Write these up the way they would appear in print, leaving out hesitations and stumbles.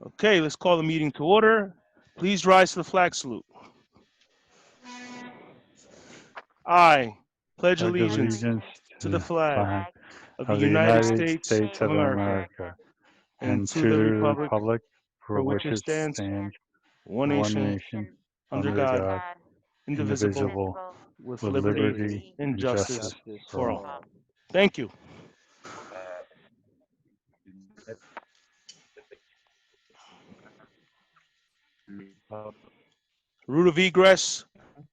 Okay, let's call the meeting to order. Please rise to the flag salute. I pledge Pledge allegiance allegiance to to the the flag flag of the of the United United States States of of America America and and to to the the republic republic for for which which it it stands, stands, one one nation, nation, under under God, God, indivisible, indivisible, with with liberty liberty and and justice justice for for all. all. Thank you. Route of egress.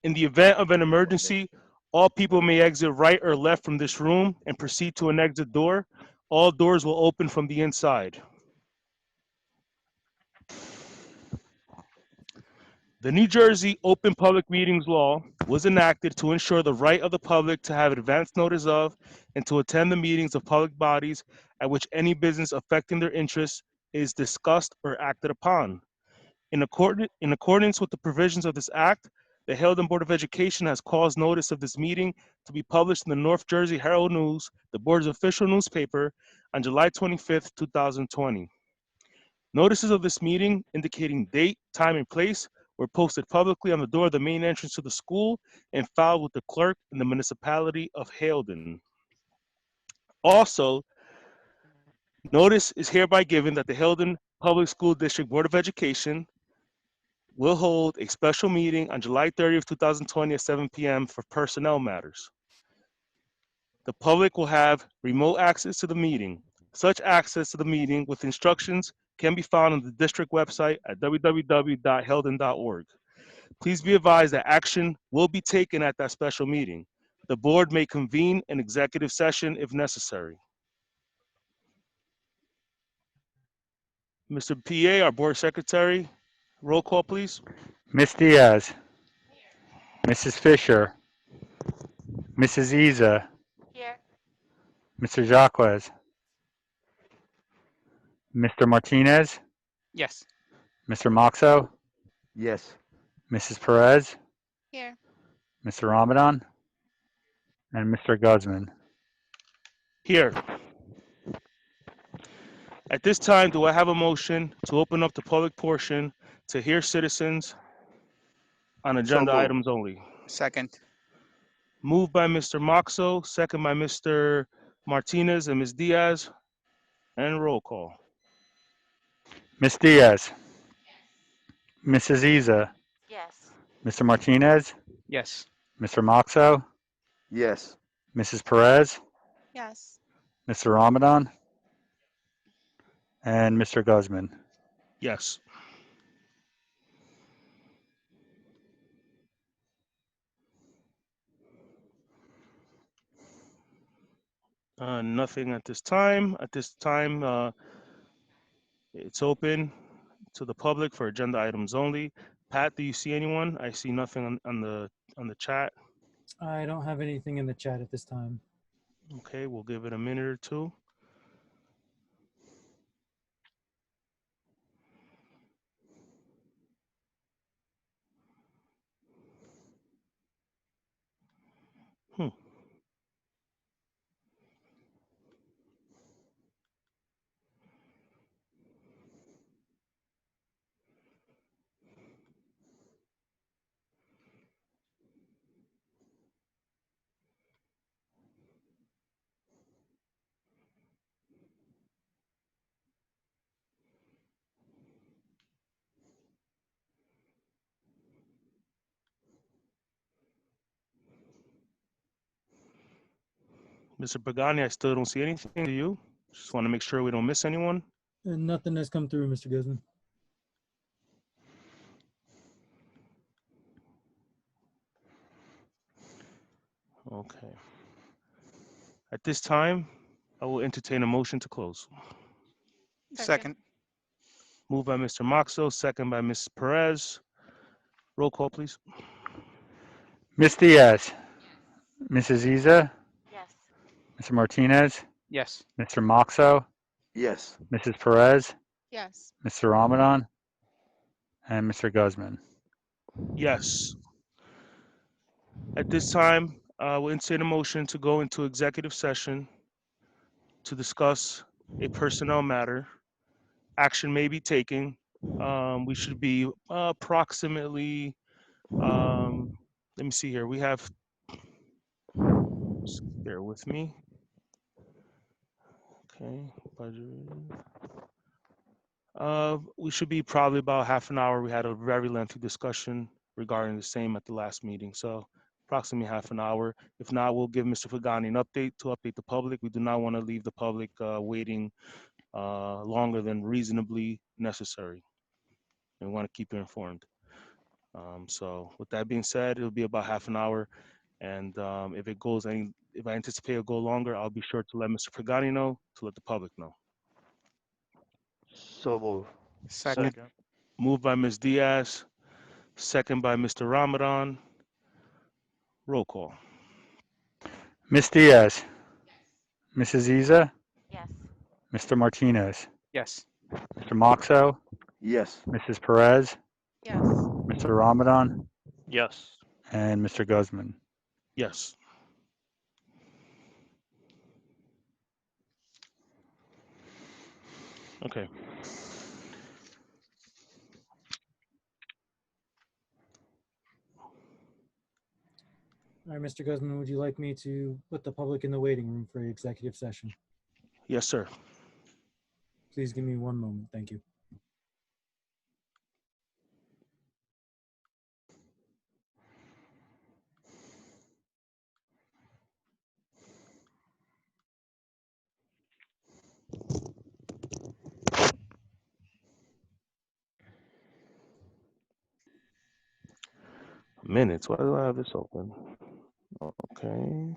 In the event of an emergency, all people may exit right or left from this room and proceed to an exit door. All doors will open from the inside. The New Jersey Open Public Meetings Law was enacted to ensure the right of the public to have advance notice of and to attend the meetings of public bodies at which any business affecting their interests is discussed or acted upon. In accordance with the provisions of this act, the Haledon Board of Education has caused notice of this meeting to be published in the North Jersey Herald News, the board's official newspaper, on July 25th, 2020. Notices of this meeting indicating date, time, and place were posted publicly on the door of the main entrance to the school and filed with the clerk in the municipality of Haledon. Also, notice is hereby given that the Haledon Public School District Board of Education will hold a special meeting on July 30th, 2020 at 7 p.m. for personnel matters. The public will have remote access to the meeting. Such access to the meeting with instructions can be found on the district website at www.heldon.org. Please be advised that action will be taken at that special meeting. The board may convene an executive session if necessary. Mr. PA, our board secretary, roll call, please. Miss Diaz, Mrs. Fisher, Mrs. Isa, Here. Mr. Jacquez, Mr. Martinez, Yes. Mr. Moxo, Yes. Mrs. Perez, Here. Mr. Ramadan, and Mr. Guzman. Here. At this time, do I have a motion to open up the public portion to hear citizens on So agenda moved. items only? Second. Moved by Mr. Moxo, second by Mr. Martinez and Ms. Diaz, and roll call. Miss Diaz, Mrs. Isa, Yes. Mr. Martinez, Yes. Mr. Moxo, Yes. Mrs. Perez, Yes. Mr. Ramadan, and Mr. Guzman. Yes. Nothing at this time. At this time, it's open to the public for agenda items only. Pat, do you see anyone? I see nothing on the chat. I don't have anything in the chat at this time. Okay, we'll give it a minute or two. Hmm. Mr. Pagani, I still don't see anything. Do you? Just want to make sure we don't miss anyone. Nothing has come through, Mr. Guzman. Okay. At this time, I will entertain a motion to close. Second. Moved by Mr. Moxo, second by Ms. Perez. Roll call, please. Miss Diaz, Mrs. Isa, Yes. Mr. Martinez, Yes. Mr. Moxo, Yes. Mrs. Perez, Yes. Mr. Ramadan, and Mr. Guzman. Yes. At this time, I will entertain a motion to go into executive session to discuss a personnel matter action may be taken. We should be approximately, let me see here. We have, just bear with me. Okay, budget. We should be probably about half an hour. We had a very lengthy discussion regarding the same at the last meeting, so approximately half an hour. If not, we'll give Mr. Pagani an update to update the public. We do not want to leave the public waiting longer than reasonably necessary, and we want to keep you informed. So with that being said, it'll be about half an hour, and if I anticipate it'll go longer, I'll be sure to let Mr. Pagani know, to let the public know. So move. Second. Moved by Ms. Diaz, second by Mr. Ramadan. Roll call. Ms. Diaz, Mrs. Isa, Yes. Mr. Martinez, Yes. Mr. Moxo, Yes. Mrs. Perez, Yes. Mr. Ramadan, Yes. and Mr. Guzman. Yes. Okay. All right, Mr. Guzman, would you like me to put the public in the waiting room for the executive session? Yes, sir. Please give me one moment. Thank you. Minutes. Why do I have this open? Okay.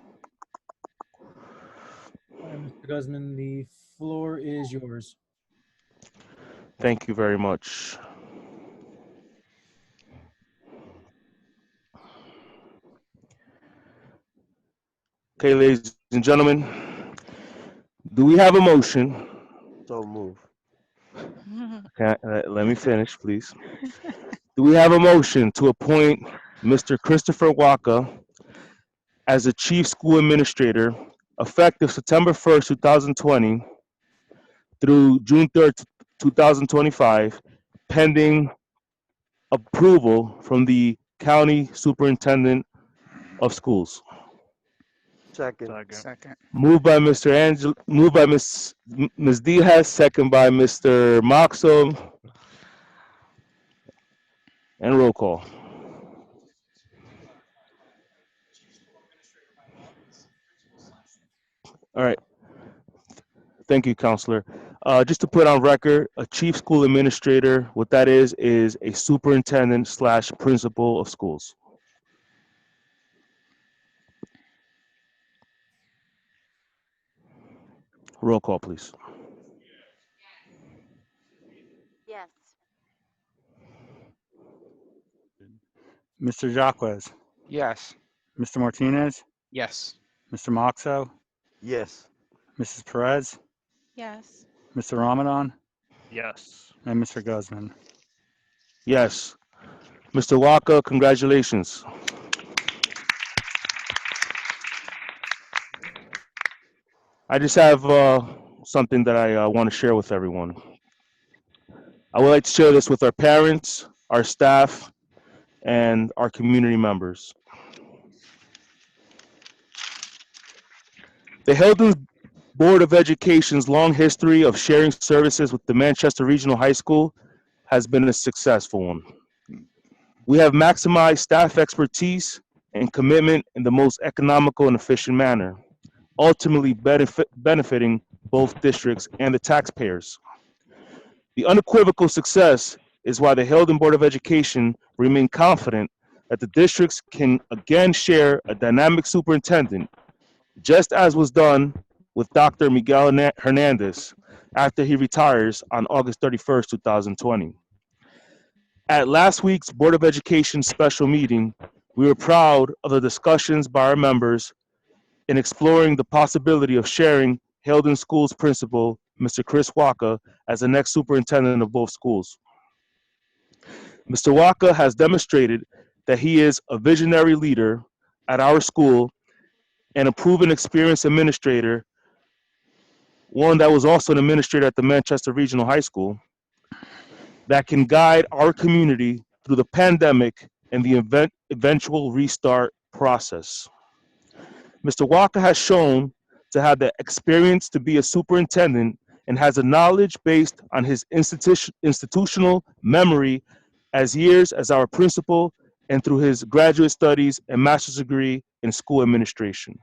All right, Mr. Guzman, the floor is yours. Thank you very much. Okay, ladies and gentlemen, do we have a motion? So move. Let me finish, please. Do we have a motion to appoint Mr. Christopher Waka as the Chief School Administrator effective September 1st, 2020 through June 3rd, 2025, pending approval from the County Superintendent of Schools? Second. Second. Moved by Ms. Diaz, second by Mr. Moxo, and roll call. All right. Thank you, Counselor. Just to put on record, a chief school administrator, what that is a superintendent slash principal of schools. Roll call, please. Yes. Mr. Jaquez, Yes. Mr. Martinez, Yes. Mr. Moxo, Yes. Mrs. Perez, Yes. Mr. Ramadan, Yes. and Mr. Guzman. Yes. Mr. Waka, congratulations. I just have something that I want to share with everyone. I would like to share this with our parents, our staff, and our community members. The Hilton Board of Education's long history of sharing services with the Manchester Regional High School has been a successful one. We have maximized staff expertise and commitment in the most economical and efficient manner, ultimately benefiting both districts and the taxpayers. The unequivocal success is why the Hilton Board of Education remain confident that the districts can again share a dynamic superintendent, just as was done with Dr. Miguel Hernandez after he retires on August 31st, 2020. At last week's Board of Education special meeting, we were proud of the discussions by our members in exploring the possibility of sharing Hilden Schools principal, Mr. Chris Waka, as the next superintendent of both schools. Mr. Waka has demonstrated that he is a visionary leader at our school and a proven experienced administrator, one that was also an administrator at the Manchester Regional High School. that can guide our community through the pandemic and the eventual restart process. Mr. Walker has shown to have the experience to be a superintendent and has a knowledge based on his institutional memory as years as our principal and through his graduate studies and master's degree in school administration.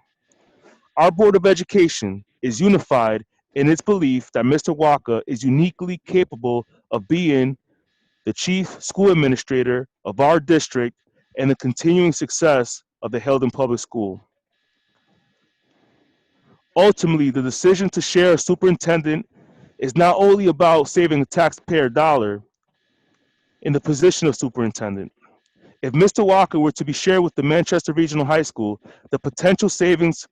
Our Board of Education is unified in its belief that Mr. Walker is uniquely capable of being the chief school administrator of our district and the continuing success of the Heldon Public School. Ultimately, the decision to share a superintendent is not only about saving a taxpayer dollar in the position of superintendent. If Mr. Walker were to be shared with the Manchester Regional High School, the potential savings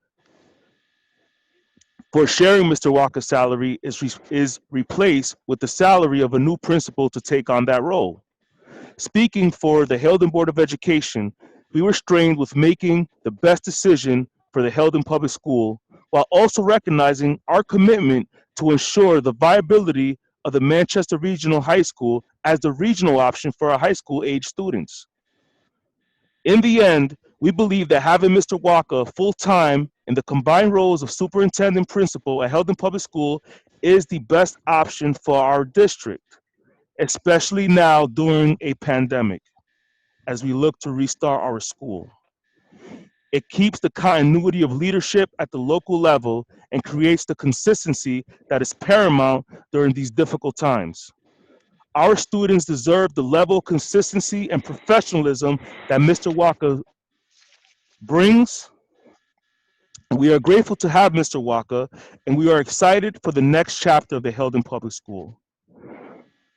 for sharing Mr. Walker's salary is replaced with the salary of a new principal to take on that role. Speaking for the Heldon Board of Education, we were strained with making the best decision for the Heldon Public School while also recognizing our commitment to ensure the viability of the Manchester Regional High School as the regional option for our high school age students. In the end, we believe that having Mr. Walker full-time in the combined roles of superintendent principal at Heldon Public School is the best option for our district, especially now during a pandemic, as we look to restart our school. It keeps the continuity of leadership at the local level and creates the consistency that is paramount during these difficult times. Our students deserve the level of consistency and professionalism that Mr. Walker brings. We are grateful to have Mr. Walker, and we are excited for the next chapter of the Heldon Public School.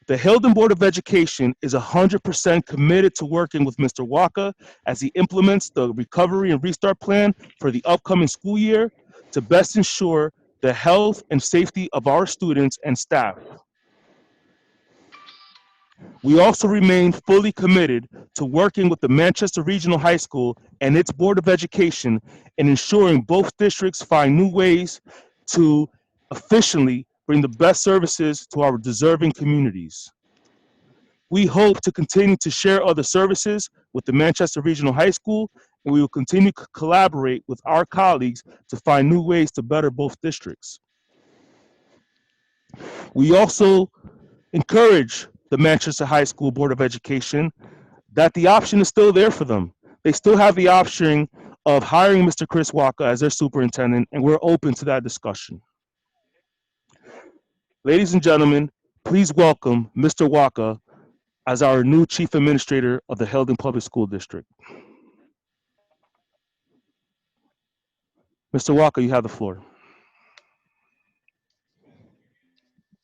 The Heldon Board of Education is 100% committed to working with Mr. Walker as he implements the recovery and restart plan for the upcoming school year to best ensure the health and safety of our students and staff. We also remain fully committed to working with the Manchester Regional High School and its Board of Education in ensuring both districts find new ways to efficiently bring the best services to our deserving communities. We hope to continue to share other services with the Manchester Regional High School, and we will continue to collaborate with our colleagues to find new ways to better both districts. We also encourage the Manchester High School Board of Education that the option is still there for them. They still have the option of hiring Mr. Chris Walker as their superintendent, and we're open to that discussion. Ladies and gentlemen, please welcome Mr. Walker as our new Chief Administrator of the Heldon Public School District. Mr. Walker, you have the floor.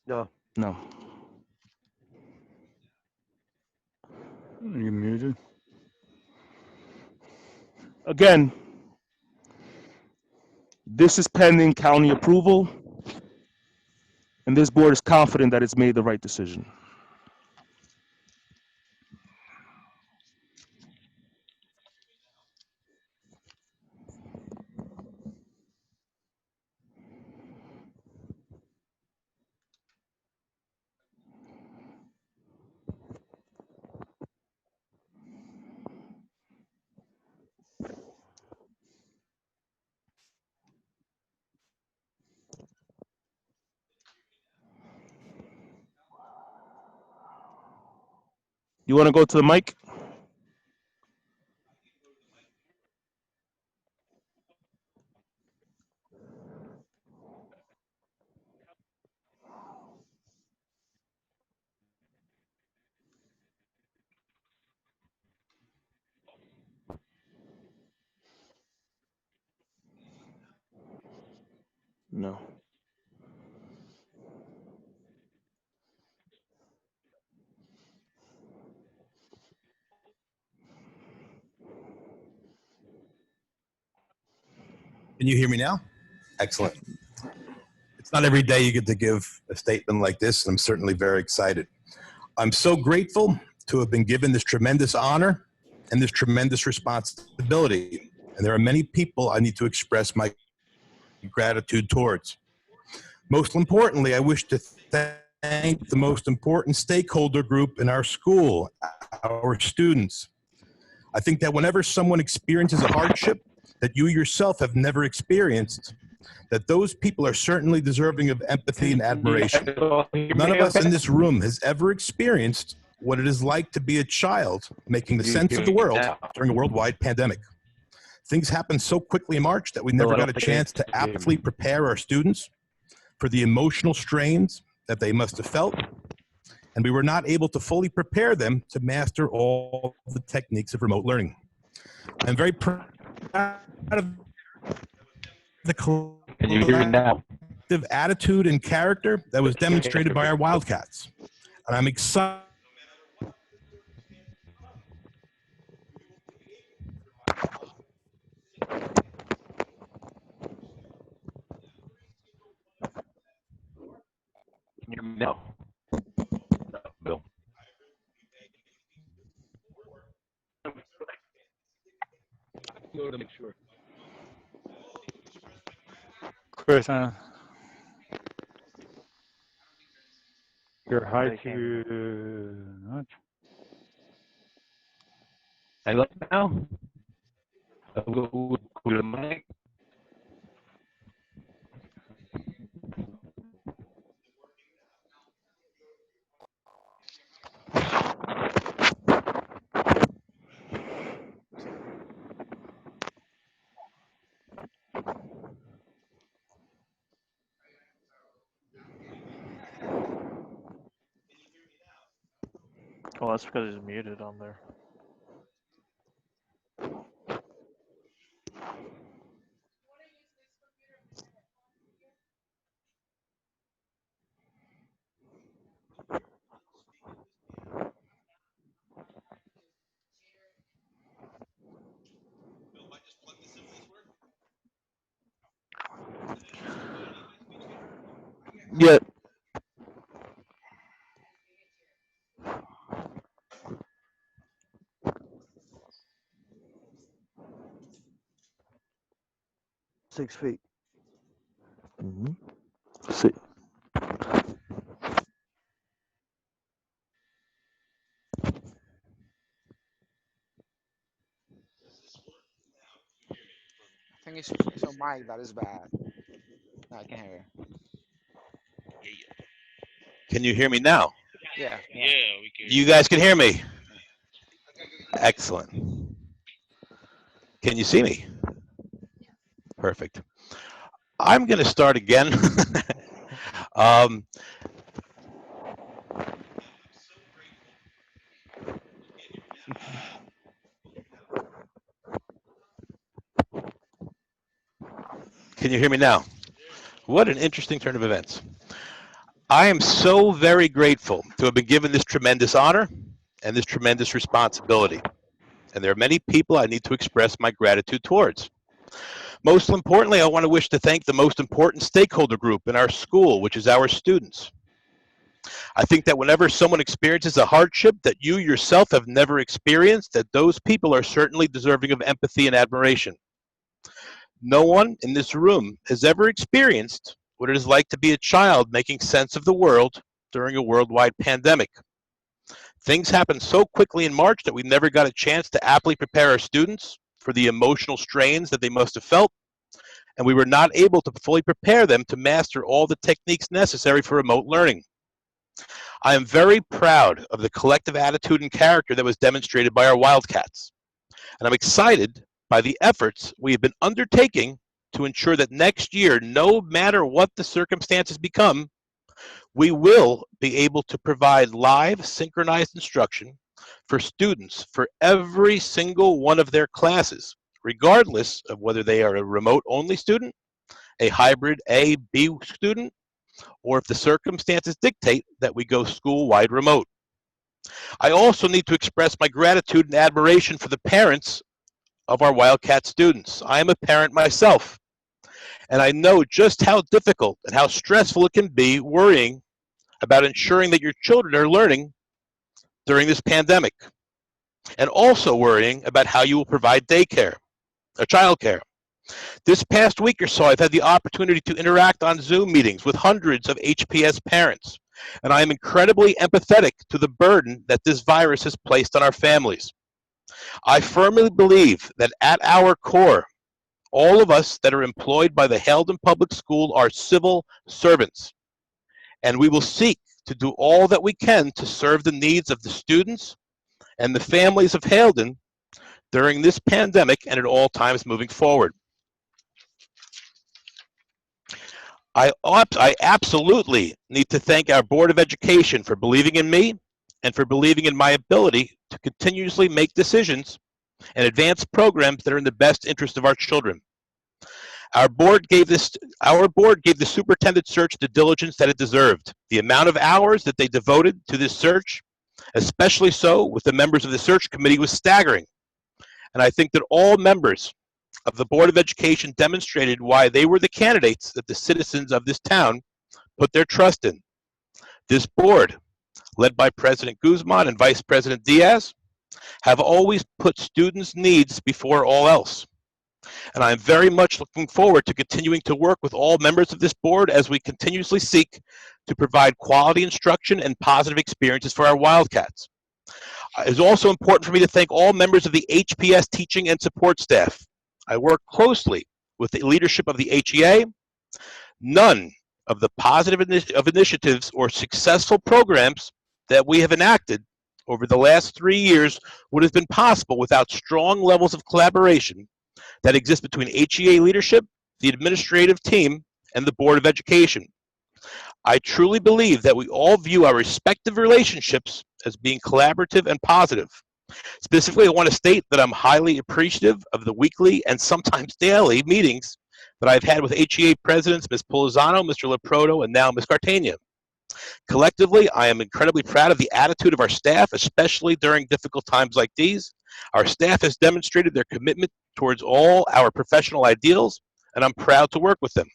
No. No. You muted? Again, this is pending county approval, and this board is confident that it's made the right decision. You want to go to the mic? No. Can you hear me now? Excellent. It's not every day you get to give a statement like this, and I'm certainly very excited. I'm so grateful to have been given this tremendous honor and this tremendous responsibility. And there are many people I need to express my gratitude towards. Most importantly, I wish to thank thank the most important stakeholder group in our school, our students. I think that whenever someone experiences a hardship that you yourself have never experienced, that those people are certainly deserving of empathy and admiration. None of us in this room has ever experienced what it is like to be a child making the sense of the world during a worldwide pandemic. Things happened so quickly in March that we never got a chance to aptly prepare our students for the emotional strains that they must have felt, and we were not able to fully prepare them to master all the techniques of remote learning. I'm very proud of the collective attitude and character that was demonstrated by our Wildcats. And I'm excited. Can you hear me now? No, Bill. Chris, your high too much. I love now. I'll go to the mic. Oh, that's because he's muted on there. Yeah. Six feet. See. I think it's your mic that is bad. No, I can hear Can you hear me now? you. Yeah. You guys can hear me? Excellent. Can you see me? Perfect. I'm going to start again. Can you hear me now? What an interesting turn of events. I am so very grateful to have been given this tremendous honor and this tremendous responsibility. And there are many people I need to express my gratitude towards. Most importantly, I want to wish to thank the most important stakeholder group in our school, which is our students. I think that whenever someone experiences a hardship that you yourself have never experienced, that those people are certainly deserving of empathy and admiration. No one in this room has ever experienced what it is like to be a child making sense of the world during a worldwide pandemic. Things happened so quickly in March that we never got a chance to aptly prepare our students for the emotional strains that they must have felt, and we were not able to fully prepare them to master all the techniques necessary for remote learning. I am very proud of the collective attitude and character that was demonstrated by our Wildcats, and I'm excited by the efforts we have been undertaking to ensure that next year, no matter what the circumstances become, we will be able to provide live synchronized instruction for students for every single one of their classes, regardless of whether they are a remote-only student, a hybrid A/B student, or if the circumstances dictate that we go school-wide remote. I also need to express my gratitude and admiration for the parents of our Wildcat students. I am a parent myself, and I know just how difficult and how stressful it can be worrying about ensuring that your children are learning during this pandemic, and also worrying about how you will provide daycare or childcare. This past week or so, I've had the opportunity to interact on Zoom meetings with hundreds of HPS parents, and I am incredibly empathetic to the burden that this virus has placed on our families. I firmly believe that at our core, all of us that are employed by the Haledon Public School are civil servants, and we will seek to do all that we can to serve the needs of the students and the families of Haledon during this pandemic and at all times moving forward. I absolutely need to thank our Board of Education for believing in me and for believing in my ability to continuously make decisions and advance programs that are in the best interest of our children. Our board gave the superintendent search the diligence that it deserved. The amount of hours that they devoted to this search, especially so with the members of the search committee, was staggering. And I think that all members of the Board of Education demonstrated why they were the candidates that the citizens of this town put their trust in. This board, led by President Guzman and Vice President Diaz, have always put students' needs before all else. And I'm very much looking forward to continuing to work with all members of this board as we continuously seek to provide quality instruction and positive experiences for our Wildcats. It's also important for me to thank all members of the HPS teaching and support staff. I work closely with the leadership of the HEA. None of the positive initiatives or successful programs that we have enacted over the last 3 years would have been possible without strong levels of collaboration that exist between HEA leadership, the administrative team, and the Board of Education. I truly believe that we all view our respective relationships as being collaborative and positive. Specifically, I want to state that I'm highly appreciative of the weekly and sometimes daily meetings that I've had with HEA presidents, Ms. Polizano, Mr. Leproto, and now Ms. Cartania. Collectively, I am incredibly proud of the attitude of our staff, especially during difficult times like these. Our staff has demonstrated their commitment towards all our professional ideals, and I'm proud to work with them.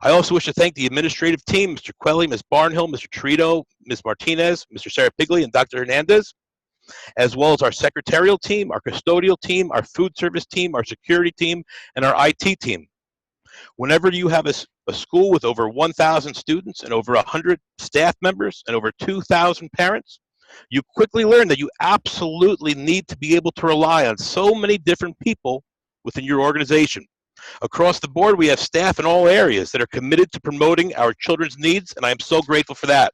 I also wish to thank the administrative team, Mr. Quelly, Ms. Barnhill, Mr. Torito, Ms. Martinez, Mr. Sarapigley, and Dr. Hernandez, as well as our secretarial team, our custodial team, our food service team, our security team, and our IT team. Whenever you have a school with over 1,000 students and over 100 staff members and over 2,000 parents, you quickly learn that you absolutely need to be able to rely on so many different people within your organization. Across the board, we have staff in all areas that are committed to promoting our children's needs, and I am so grateful for that.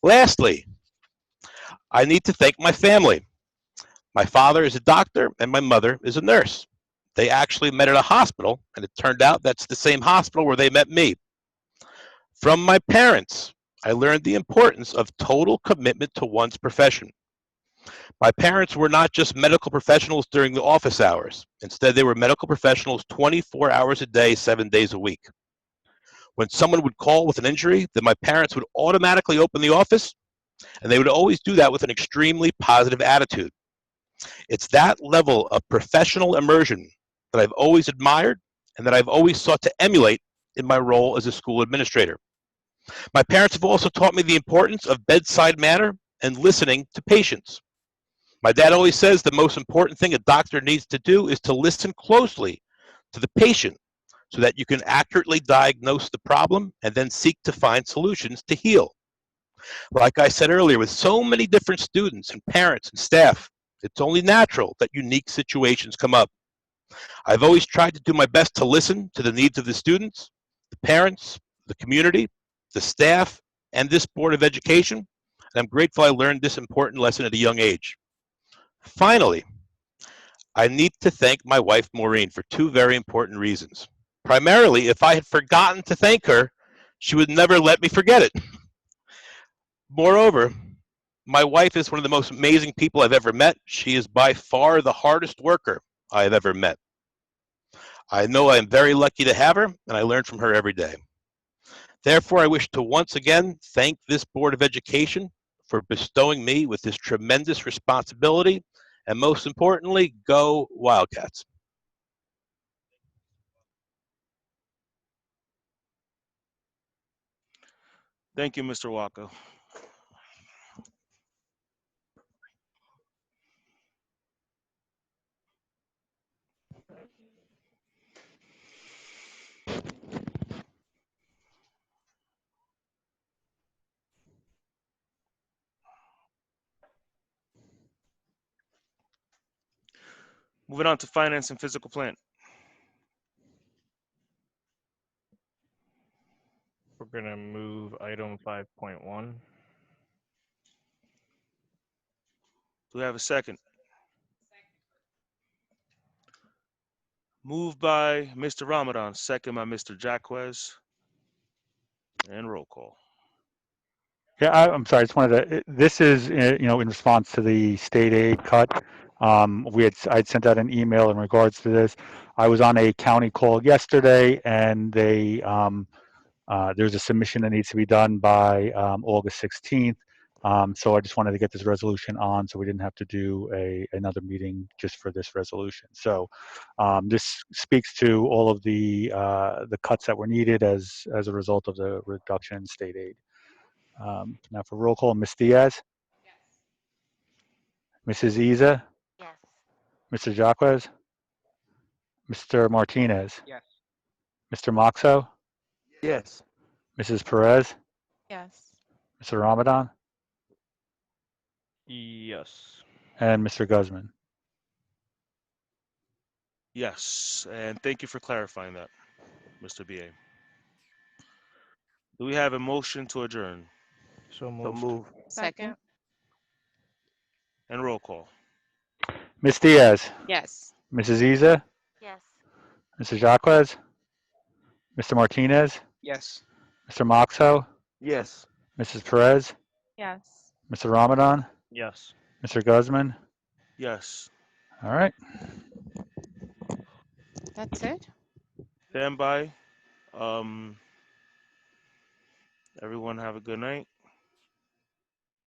Lastly, I need to thank my family. My father is a doctor and my mother is a nurse. They actually met at a hospital, and it turned out that's the same hospital where they met me. From my parents, I learned the importance of total commitment to one's profession. My parents were not just medical professionals during the office hours. Instead, they were medical professionals 24 hours a day, 7 days a week. When someone would call with an injury, then my parents would automatically open the office, and they would always do that with an extremely positive attitude. It's that level of professional immersion that I've always admired and that I've always sought to emulate in my role as a school administrator. My parents have also taught me the importance of bedside manner and listening to patients. My dad always says the most important thing a doctor needs to do is to listen closely to the patient so that you can accurately diagnose the problem and then seek to find solutions to heal. Like I said earlier, with so many different students and parents and staff, it's only natural that unique situations come up. I've always tried to do my best to listen to the needs of the students, the parents, the community, the staff, and this Board of Education, and I'm grateful I learned this important lesson at a young age. Finally, I need to thank my wife, Maureen, for two very important reasons. Primarily, if I had forgotten to thank her, she would never let me forget it. Moreover, my wife is one of the most amazing people I've ever met. She is by far the hardest worker I have ever met. I know I'm very lucky to have her, and I learn from her every day. Therefore, I wish to once again thank this Board of Education for bestowing me with this tremendous responsibility, and most importantly, go Wildcats. Thank you, Mr. Walker. Moving on to finance and physical plant. We're gonna move item 5.1. Do we have a second? Moved by Mr. Ramadan, second by Mr. Jaquez. And roll call. Yeah, I'm sorry. I just wanted to. This is, in response to the state aid cut. I'd sent out an email in regards to this. I was on a county call yesterday, and there's a submission that needs to be done by August 16th. So I just wanted to get this resolution on, so we didn't have to do another meeting just for this resolution. So this speaks to all of the cuts that were needed as a result of the reduction in state aid. Now for roll call, Ms. Diaz, Mrs. Isa, Yes. Mr. Jaquez, Mr. Martinez, Yes. Mr. Moxo, Yes. Mrs. Perez, Yes. Mr. Ramadan, Yes. and Mr. Guzman. Yes, and thank you for clarifying that, Mr. BA. Do we have a motion to adjourn? So So moved. move. Second. And roll call. Ms. Diaz, Yes. Mrs. Isa, Yes. Mr. Jaquez, Mr. Martinez, Yes. Mr. Moxo, Yes. Mrs. Perez, Yes. Mr. Ramadan, Yes. Mr. Guzman. Yes. All right. That's it? Stand by. Everyone have a good night.